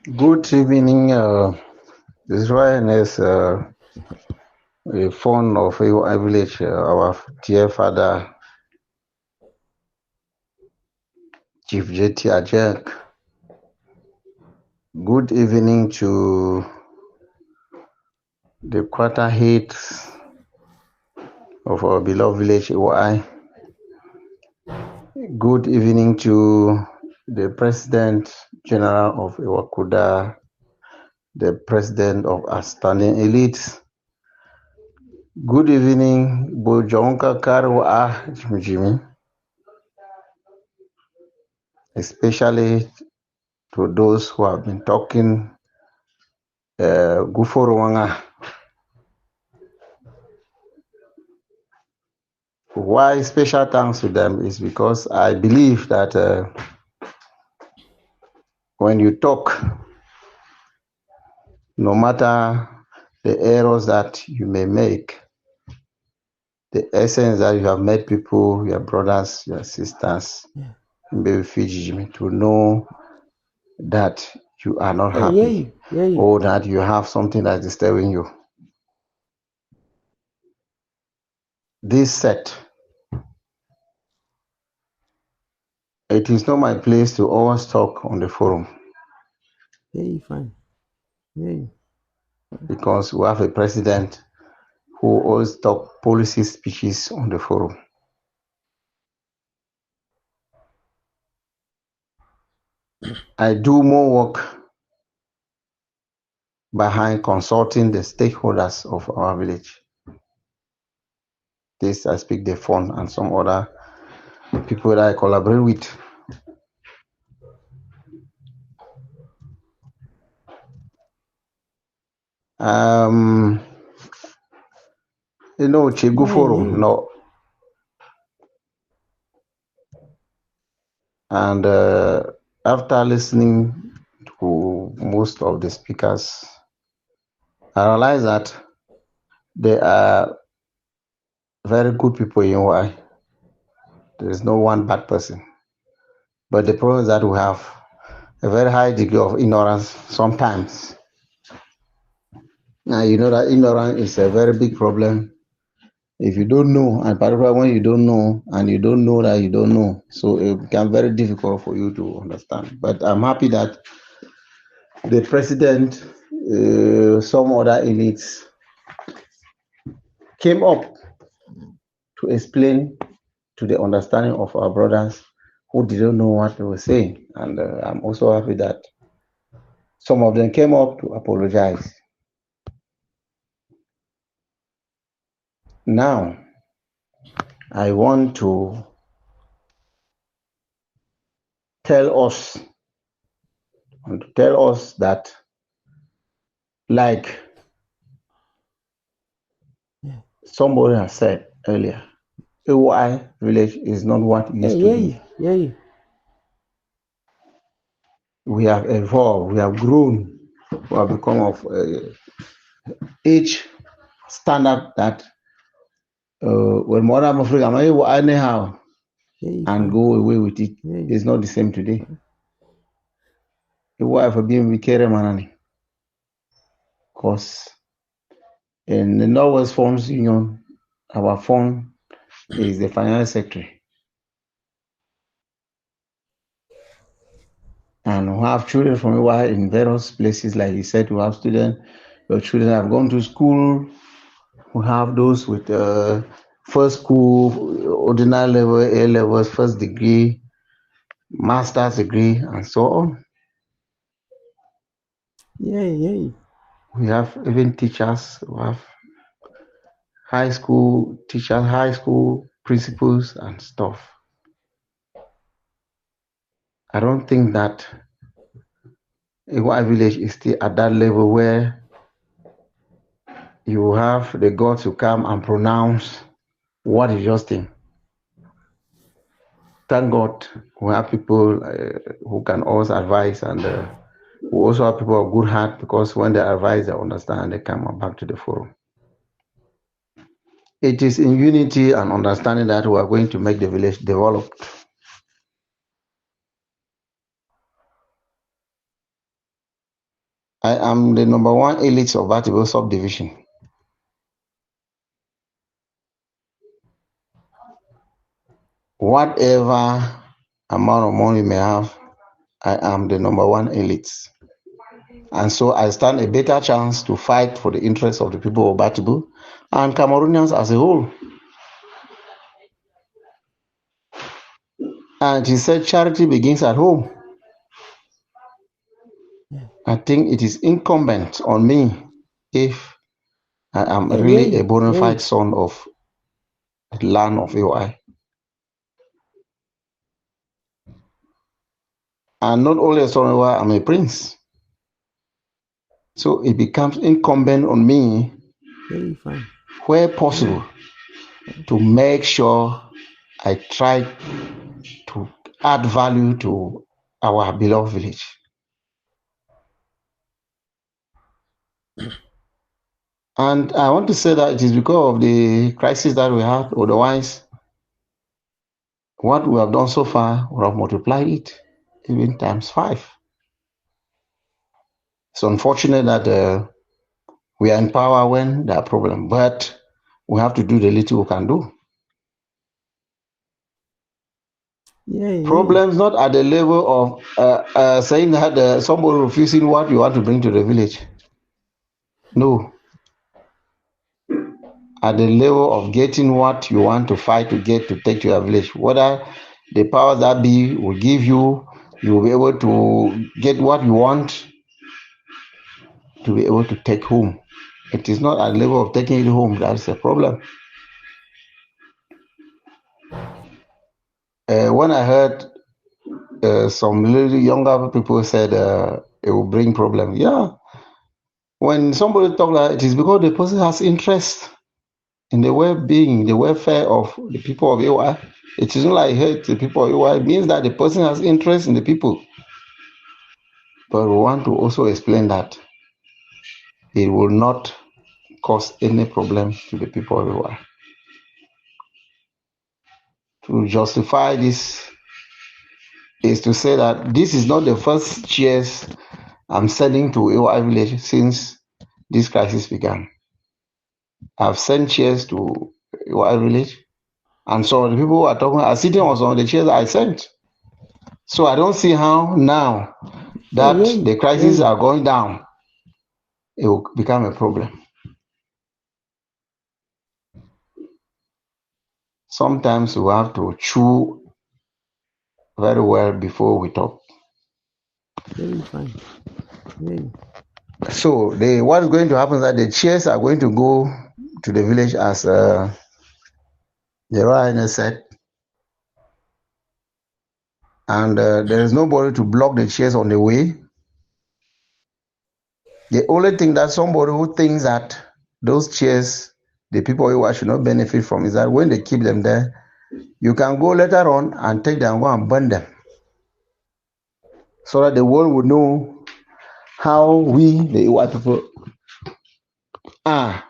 Good evening. This Ryan is a fond of our village, our dear father, Chief JT Ajak. Good evening to the quarter heads of our beloved village, OI. Good evening to the President General of Iwakuda, the President of Outstanding Elites. Good evening, Bojonka Karwa Jimmy, especially to those who have been talking Guforo Wanga. Why special thanks to them is because I believe that when you talk, no matter the errors that you may make, the essence that you have met people, your brothers, your sisters, maybe Fiji, to know that you are not happy or that you have something that is disturbing you. This set, it is not my place to always talk on the forum. Fine. Because we have a president who always talk policy speeches on the forum. I do more work behind consulting the stakeholders of our village. This I speak the fund and some other people that I collaborate with. Chegu Forum, no. And after listening to most of the speakers, I realized that they are very good people in UI. There is no one bad person. But the problem is that we have a very high degree of ignorance sometimes. Now, you know that ignorance is a very big problem. If you don't know, and particularly when you don't know, and you don't know that you don't know, so it becomes very difficult for you to understand. But I'm happy that the president, some other elites came up to explain to the understanding of our brothers who didn't know what they were saying. And I'm also happy that some of them came up to apologize. Now, I want to tell us that, like somebody has said earlier, AY village is not what it used to be. We have evolved, we have grown, we have become of age standard that when modern Africa, anyhow, and go away with it. It's not the same today. AY for being Vikere Manani. Because in the Northwest Funds Union, our fund is the finance secretary. And we have children from EY in various places, like you said, we have students, your children have gone to school, we have those with first school, ordinary level, A levels, first degree, master's degree, and so on. We have even teachers, we have high school teachers, high school principals, and stuff. I don't think that EY village is still at that level where you have the gods to come and pronounce what is just thing. Thank God we have people who can also advise, and we also have people of good heart, because when they advise, they understand, and they come back to the forum. It is in unity and understanding that we are going to make the village developed. I am the number one elite of Batibo subdivision. Whatever amount of money you may have, I am the number one elite. And so I stand a better chance to fight for the interests of the people of Batibo and Cameroonians as a whole. And he said charity begins at home. Yeah. I think it is incumbent on me, if I am Yeah, yeah, really a bona yeah, fide son of the land of AI. And not only a son of AI, I'm a prince. So it becomes incumbent on me, yeah, fine. where Yeah, possible, to make sure I try to add value to our beloved village. And I want to say that it is because of the crisis that we had. Otherwise, what we have done so far, we have multiplied it even times 5. It's unfortunate that we are in power when there are problems, but we have to do the little we can do. yeah, yeah, Problems not at the level of saying that somebody refusing what you want to bring to the village. No, at the level of getting what you want to fight to get to take to your village. Whether the powers that be will give you, you will be able to get what you want to be able to take home. It is not at the level of taking it home that's a problem. When I heard some little younger people said it will bring problem. Yeah, when somebody talk like it is because the person has interest in the well-being, the welfare of the people of AY. It isn't like hate the people of AY. It means that the person has interest in the people. But we want to also explain that it will not cause any problem to the people of AY. To justify this is to say that this is not the first cheers I'm sending to AY village since this crisis began. I've sent chairs to AY village, and some of the people who are talking are sitting on some of the chairs I sent. So I don't see how now yeah, that yeah, the crises yeah, are going down, it will become a problem. Sometimes we have to chew very well before we talk. yeah, fine. Yeah, So what is going to happen is that the chairs are going to go to the village as the Ryan said, and there is nobody to block the chairs on the way. The only thing that somebody who thinks that those chairs, the people who should not benefit from, is that when they keep them there, you can go later on and take them and go and burn them, so that the world will know how we, the white people, are.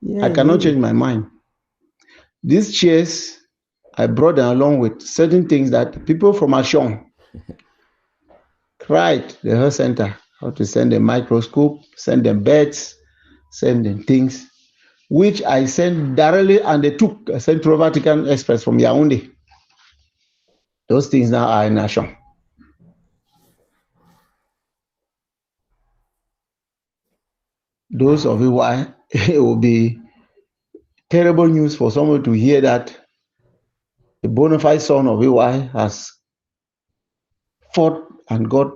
yeah, I cannot yeah, change my mind. These chairs, I brought them along with certain things that people from Ashon cried the health center how to send them microscope, send them beds, send them things, which I sent directly, and they took a Central Vatican Express from Yaoundé. Those things now are in Ashon. Those of you why it will be terrible news for someone to hear that a bona fide son of AY has fought and got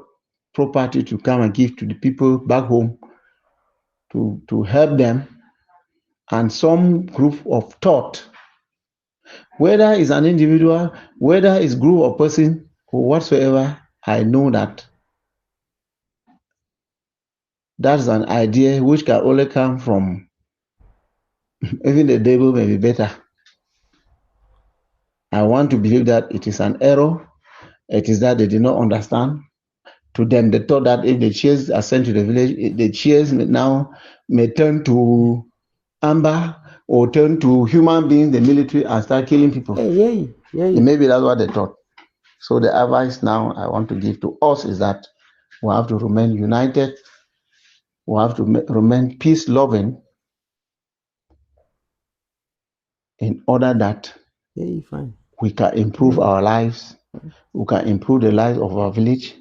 property to come and give to the people back home to help them, and some group of thought, whether it's an individual, whether it's group of person or whatsoever, I know that that's an idea which can only come from even the devil may be better. I want to believe that it is an error. It is that they did not understand. To them, they thought that if the chairs are sent to the village, the chairs now may turn to amber or turn to human beings, the military, and start killing people. yeah, yeah, yeah, Maybe that's what they thought. So the advice now I want to give to us is that we have to remain united. We have to remain peace-loving in order that we can improve our lives. We can improve the lives of our village.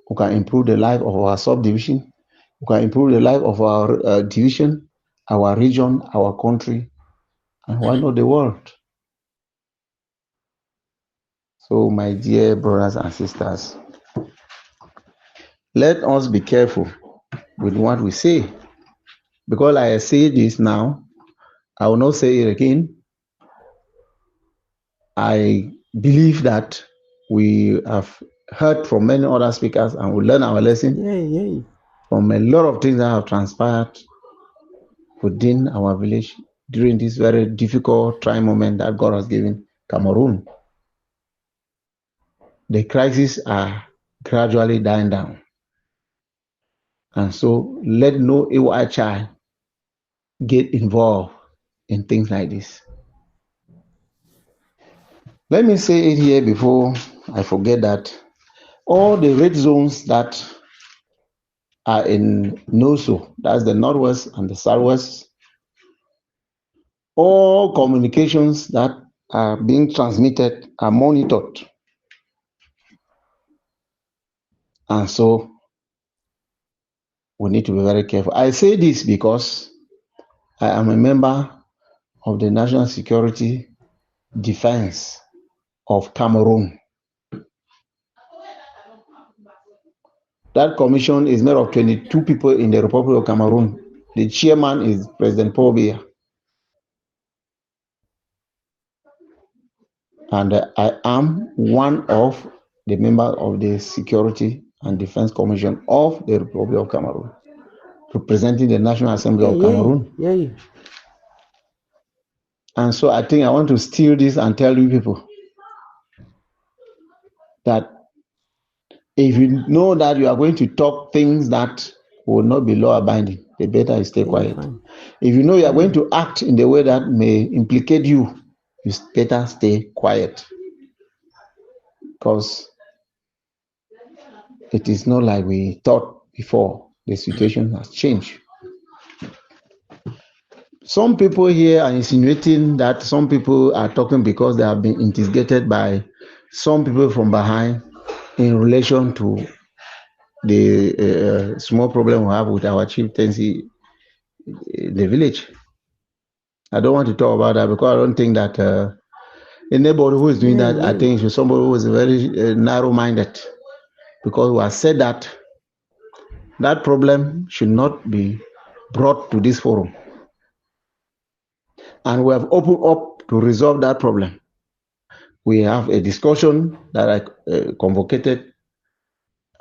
We can improve the life of our subdivision. We can improve the life of our division, our region, our country, and why not the world? So, my dear brothers and sisters, let us be careful with what we say. Because I say this now, I will not say it again. I believe that we have heard from many other speakers and we learn our lesson from a lot of things that have transpired within our village during this very difficult trying moment that God has given Cameroon. The crises are gradually dying down. And so let no AY child get involved in things like this. Let me say it here before I forget that all the red zones that are in NOSO, that's the Northwest and the Southwest, all communications that are being transmitted are monitored. And so we need to be very careful. I say this because I am a member of the National Security Defense of Cameroon. That commission is made of 22 people in the Republic of Cameroon. The chairman is President Paul Biya. And I am one of the members of the Security and Defense Commission of the Republic of Cameroon, representing the National Assembly of Cameroon. And so I think I want to steal this and tell you people that if you know that you are going to talk things that will not be law abiding, the better you stay quiet. If you know you are going to act in the way that may implicate you, you better stay quiet. Because it is not like we thought before. The situation has changed. Some people here are insinuating that some people are talking because they have been instigated by some people from behind in relation to the small problem we have with our chieftaincy in the village. I don't want to talk about that because I don't think that anybody who is doing that, I think it's somebody who is very narrow-minded. Because we have said that that problem should not be brought to this forum. And we have opened up to resolve that problem. We have a discussion that I convocated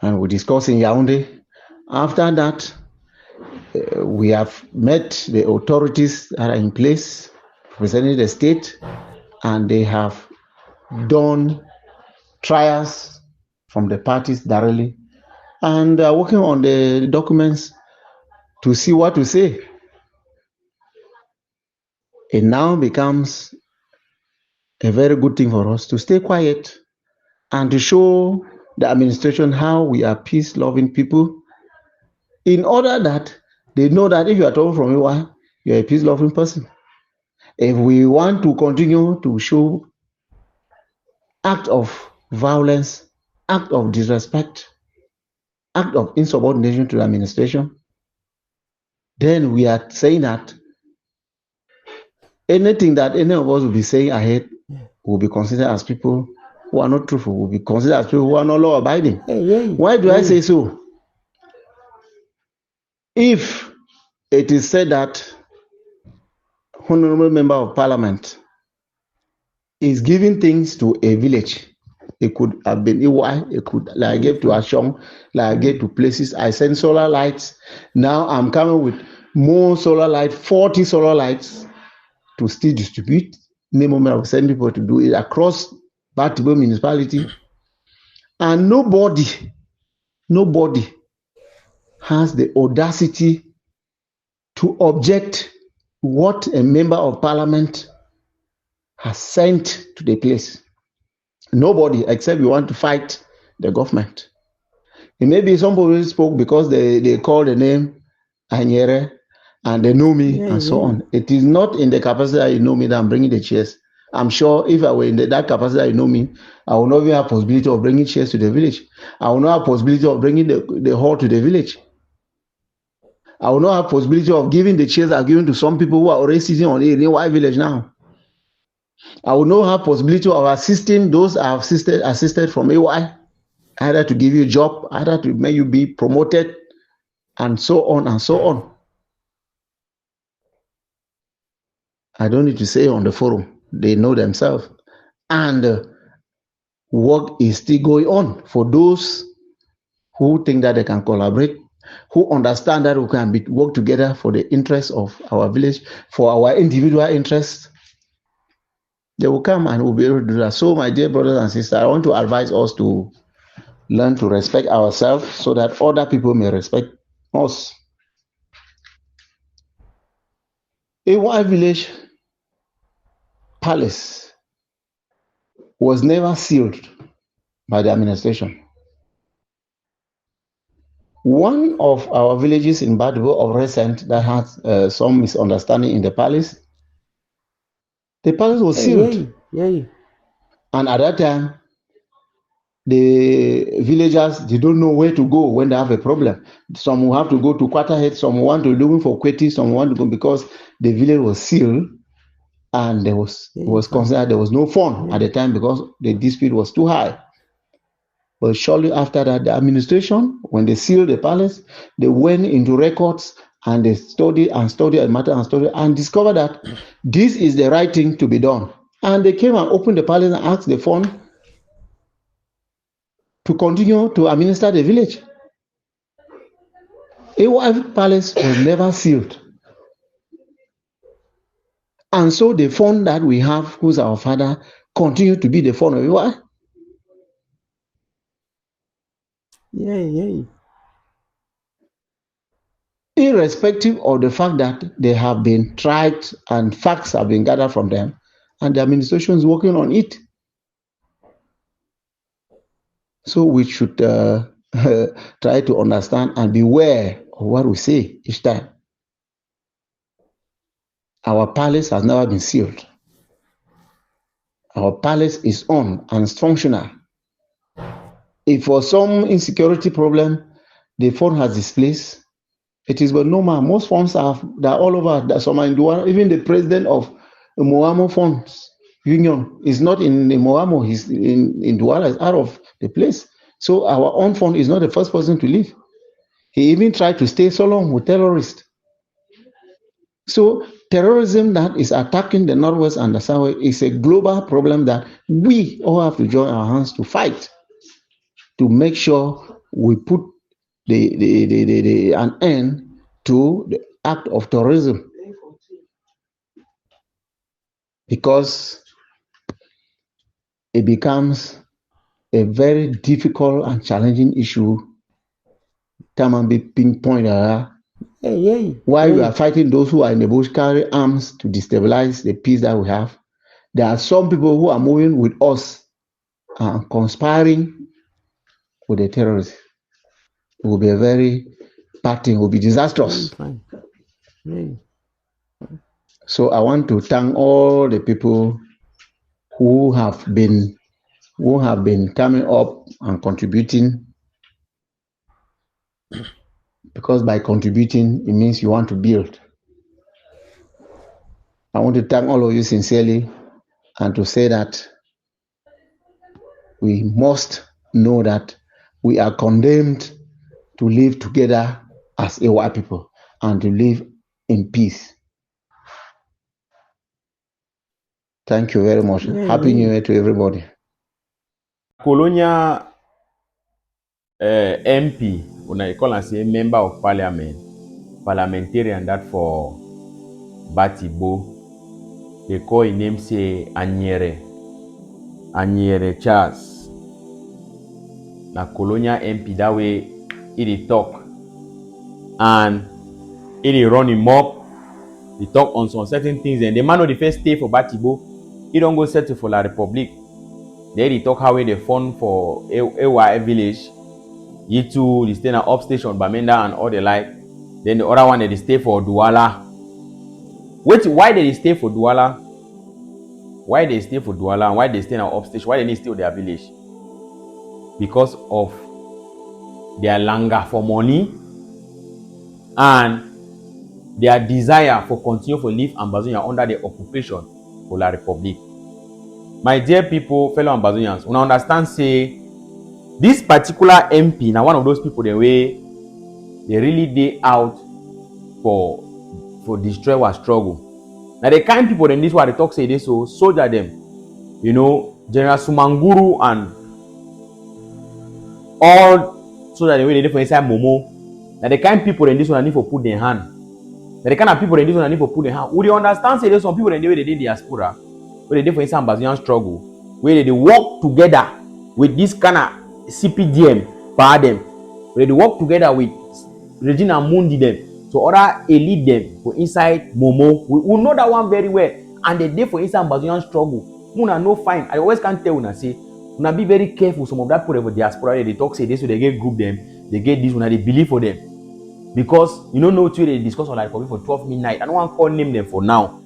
and we discussed in Yaoundé. After that, we have met the authorities that are in place, representing the state, and they have done trials from the parties directly and working on the documents to see what to say. It now becomes a very good thing for us to stay quiet and to show the administration how we are peace-loving people, in order that they know that if you are talking from UI, you're a peace-loving person. If we want to continue to show act of violence, act of disrespect, act of insubordination to the administration, then we are saying that anything that any of us will be saying ahead will be considered as people who are not truthful, will be considered as people who are not law-abiding. Why do I say so? If it is said that honorable member of parliament is giving things to a village, it could have been EY, it could, like I gave to Ashong, like I gave to places. I send solar lights. Now I'm coming with more solar lights, 40 solar lights to still distribute. Name of me, I will send people to do it across Batibo municipality. And nobody has the audacity to object what a member of parliament has sent to the place. Nobody, except you want to fight the government. And maybe somebody spoke because they called the name Anyere, and they know me, Yeah, and so yeah. on. It is not in the capacity that you know me that I'm bringing the chairs. I'm sure if I were in that capacity that you know me, I will not even have possibility of bringing chairs to the village. I will not have possibility of bringing the hall to the village. I will not have possibility of giving the chairs I've given to some people who are already sitting on it in white village now. I will not have possibility of assisting those I have assisted from AY, either to give you a job, either to make you be promoted, and so on and so on. I don't need to say on the forum. They know themselves. And work is still going on for those who think that they can collaborate, who understand that we can work together for the interests of our village, for our individual interests. They will come and we'll be able to do that. So, my dear brothers and sisters, I want to advise us to learn to respect ourselves so that other people may respect us. A white village palace was never sealed by the administration. One of our villages in Batibo of recent that had some misunderstanding in the palace was sealed. Yeah. And at that time, the villagers, they don't know where to go when they have a problem. Some will have to go to Quarterhead, some will want to look for Kweti, some want to go because the village was sealed and there was considered there was no fund at the time because the dispute was too high. But shortly after that, the administration, when they sealed the palace, they went into records and they studied the matter and discovered that this is the right thing to be done. And they came and opened the palace and asked the fund to continue to administer the village. A palace was never sealed. And so the fund that we have, who's our father, continued to be the fund of AY. Yeah. Irrespective of the fact that they have been tried and facts have been gathered from them, and the administration is working on it. So we should try to understand and beware of what we say each time. Our palace has never been sealed. Our palace is on and is functional. If for some insecurity problem, the phone has displaced, it is but normal. Most funds they're all over. Some are in Douala. Even the president of Moamo Funds Union is not in Moamo. He's in Douala. He's out of the place. So our own fund is not the first person to leave. He even tried to stay so long with terrorists. So terrorism that is attacking the Northwest and the South is a global problem that we all have to join our hands to fight, to make sure we put an end to the act of terrorism. Because it becomes a very difficult and challenging issue. Come and be pinpointed. While we are fighting those who are in the bush, carry arms to destabilize the peace that we have. There are some people who are moving with us and conspiring with the terrorists. It will be a very bad thing. It will be disastrous. So I want to thank all the people who have been coming up and contributing, because by contributing it means you want to build. I want to thank all of you sincerely and to say that we must know that we are condemned to live together as a white people and to live in peace. Thank you very much. Happy New Year to everybody. Colonial MP, when I call and say member of parliament, parliamentarian that for Batibo, they call his name say Anyere Charles. Na Colonial MP that way he talk and he run him up. He talk on some certain things and the man of the first stay for Batibo, he don't go settle for La Republique. Then he talk how they fund for AY village. You two, they stay in up station, Bamenda and all the like. Then the other one they stay for Douala. Wait, why they stay for Douala? Why they stay for Douala and why they stay in our upstage? Why they need to stay in their village? Because of their languor for money and their desire for continue to live Ambazonia under the occupation for La Republique. My dear people, fellow Ambazonians, una understand say this particular MP now one of those people the way they really dey out for destroy our struggle. Now the kind people in this one they talk say this so soldier them, you know, General Sumanguru and all soldier the way they dey for inside Momo. Now the kind people in this one need to put their hand. Now the kind of people in this one need to put their hand. Would you understand say there's some people in the way they did diaspora, where they dey for inside Ambazonian struggle, where they work together with this kind of CPDM for them, where they work together with Regina Mundi them, so other elite them for inside Momo. We know that one very well, and they dey for inside Ambazonian struggle. Una no fine. I always can't tell una say, una be very careful. Some of that people for diaspora they talk say this, so they get group them, they get this one, they believe for them. Because you don't know what they discuss on like for 12 midnight. I don't want to call name them for now.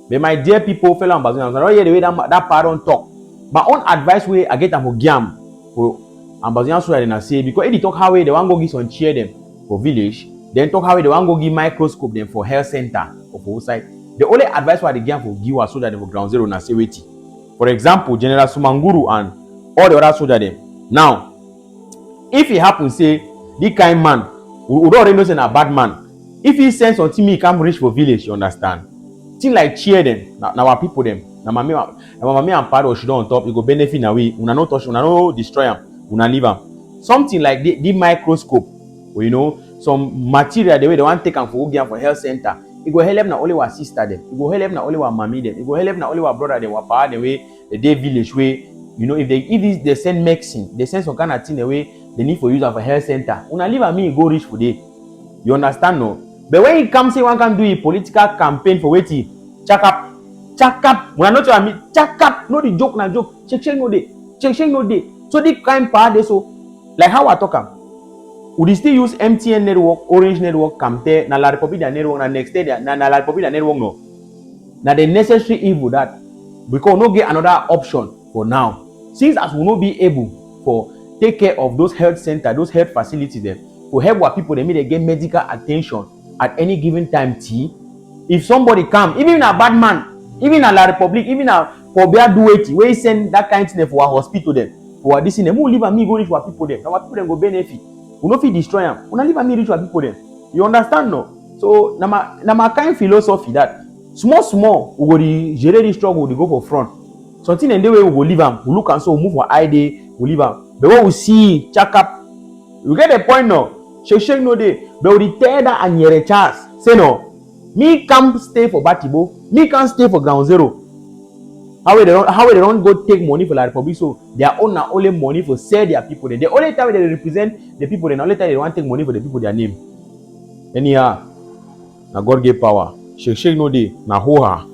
But my dear people, fellow Ambazonians, I don't hear the way that pardon talk. My own advice way I get them for Giam for Ambazonians so I say because if they talk how way they want go give some cheer them for village, then talk how way they want go give microscope them for health center or for outside. The only advice why they give for give us so that they for ground zero na say wait. For example, General Sumanguru and all the other soldiers them. Now, if it happens say this kind man, we don't already know say a bad man. If he sends something me come reach for village, you understand? Thing like cheer them, now our people them. Now my mommy and father should on top, it go benefit na we. Una no touch, una no destroy them, una leave them. Something like the microscope, or, you know, some material the way they want to take them for for health center. It go help them na only our sister them. It go help them na only our mommy them. It go help them na only our brother them. Our father the way the day village way. You know, if they send medicine, they send some kind of thing the way they need for use of a health center. Una leave me go reach for day. You understand no? But when it comes say one can do a political campaign for waiting, check up. When I not tell me check up, no the joke na joke. Check no day. No day. So the kind part they so like how I talk am. Would you still use MTN network, Orange network, Camte, na La Republique network, na next day na La Republique network no. Now the necessary evil that because no get another option for now. Since as we will not be able for take care of those health center, those health facilities them, to help our people they may get medical attention at any given time. If somebody come, even a bad man, even a La Republique, even a for bear do it, where send that kind of thing for our hospital them, for this in them, who leave me go reach our people them. Our people them go benefit. We no fit destroy them. We not leave me reach our people them. You understand no? So na my kind philosophy that small we go the gérer the struggle, we go for front. Something in the way we go leave them, we look and so we move for ID, we leave them. But when we see check up, you get the point now. Shake no day, but we tell that and your chance. Say no. Me can't stay for Batibo, me can't stay for ground zero. How they don't go take money for La Republique, so their own na only money for sell their people. The only time they represent the people, the only time they want to take money for the people their name. Anyhow, na God give power. Shake no day, na ho ha.